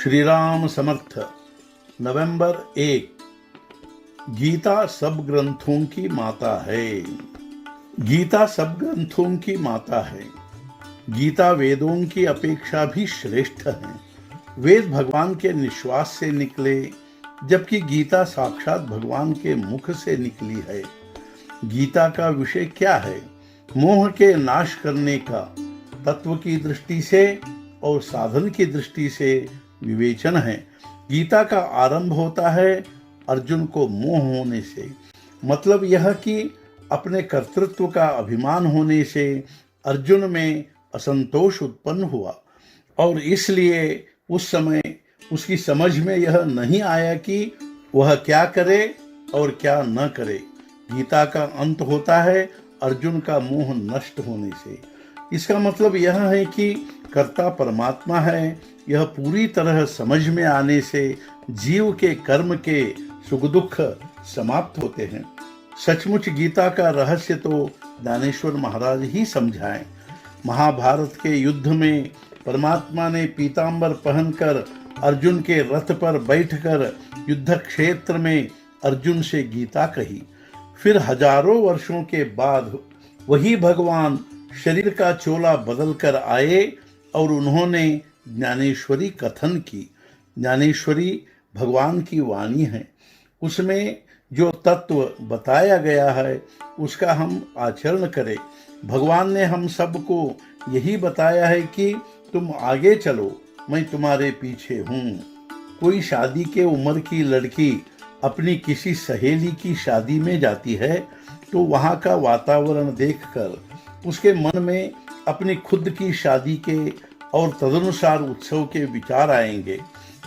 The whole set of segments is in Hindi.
श्री राम समर्थ। नवंबर 1। गीता सब ग्रंथों की माता है। गीता सब ग्रंथों की माता है। गीता वेदों की अपेक्षा भी श्रेष्ठ है। वेद भगवान के निश्वास से निकले, जबकि गीता साक्षात भगवान के मुख से निकली है। गीता का विषय क्या है? मोह के नाश करने का तत्व की दृष्टि से और साधन की दृष्टि से विवेचन है। गीता का आरंभ होता है अर्जुन को मोह होने से, मतलब यह कि अपने कर्तृत्व का अभिमान होने से अर्जुन में असंतोष उत्पन्न हुआ और इसलिए उस समय उसकी समझ में यह नहीं आया कि वह क्या करे और क्या न करे। गीता का अंत होता है अर्जुन का मोह नष्ट होने से। इसका मतलब यह है कि कर्ता परमात्मा है, यह पूरी तरह समझ में आने से जीव के कर्म के सुख दुख समाप्त होते हैं। सचमुच गीता का रहस्य तो ज्ञानेश्वर महाराज ही समझाएं। महाभारत के युद्ध में परमात्मा ने पीतांबर पहनकर अर्जुन के रथ पर बैठकर युद्ध क्षेत्र में अर्जुन से गीता कही। फिर हजारों वर्षों के बाद वही भगवान शरीर का चोला बदल कर आए और उन्होंने ज्ञानेश्वरी कथन की। ज्ञानेश्वरी भगवान की वाणी है। उसमें जो तत्व बताया गया है उसका हम आचरण करें। भगवान ने हम सबको यही बताया है कि तुम आगे चलो, मैं तुम्हारे पीछे हूँ। कोई शादी के उम्र की लड़की अपनी किसी सहेली की शादी में जाती है तो वहाँ का वातावरण देखकर उसके मन में अपनी खुद की शादी के और तदनुसार उत्सव के विचार आएंगे।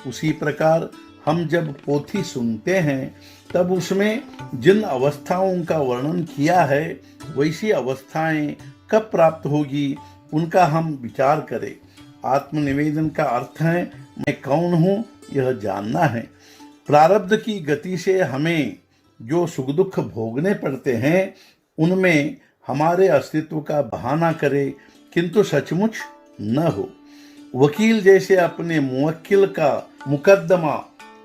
उसी प्रकार हम जब पोथी सुनते हैं तब उसमें जिन अवस्थाओं का वर्णन किया है वैसी अवस्थाएं कब प्राप्त होगी उनका हम विचार करें। आत्मनिवेदन का अर्थ है मैं कौन हूँ यह जानना है। प्रारब्ध की गति से हमें जो सुख दुख भोगने पड़ते हैं उनमें हमारे अस्तित्व का बहाना करे, किंतु सचमुच न हो। वकील जैसे अपने मुवक्किल का मुकदमा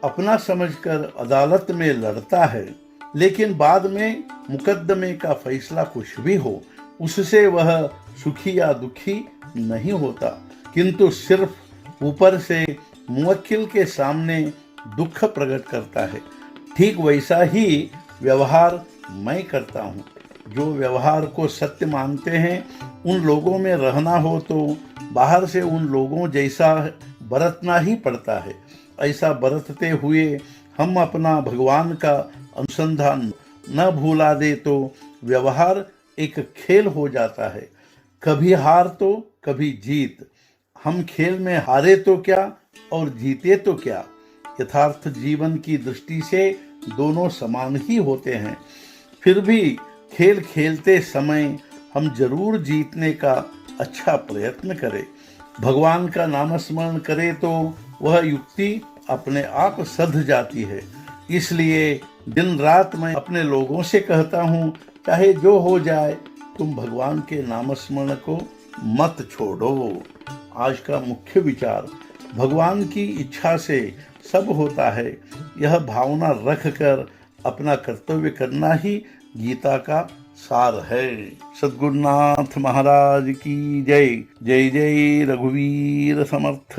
अपना समझकर अदालत में लड़ता है, लेकिन बाद में मुकदमे का फैसला कुछ भी हो उससे वह सुखी या दुखी नहीं होता, किंतु सिर्फ ऊपर से मुवक्किल के सामने दुख प्रकट करता है। ठीक वैसा ही व्यवहार मैं करता हूँ। जो व्यवहार को सत्य मानते हैं उन लोगों में रहना हो तो बाहर से उन लोगों जैसा बरतना ही पड़ता है। ऐसा बरतते हुए हम अपना भगवान का अनुसंधान न भूला दे तो व्यवहार एक खेल हो जाता है, कभी हार तो कभी जीत। हम खेल में हारे तो क्या और जीते तो क्या। यथार्थ जीवन की दृष्टि से दोनों समान ही होते हैं। फिर भी खेल खेलते समय हम जरूर जीतने का अच्छा प्रयत्न करें। भगवान का नाम स्मरण करें तो वह युक्ति अपने आप सध जाती है। इसलिए दिन रात मैं अपने लोगों से कहता हूँ, चाहे जो हो जाए तुम भगवान के नाम स्मरण को मत छोड़ो। आज का मुख्य विचार, भगवान की इच्छा से सब होता है, यह भावना रख कर अपना कर्तव्य करना ही गीता का सार है। सद्गुरुनाथ महाराज की जय। जय जय रघुवीर समर्थ।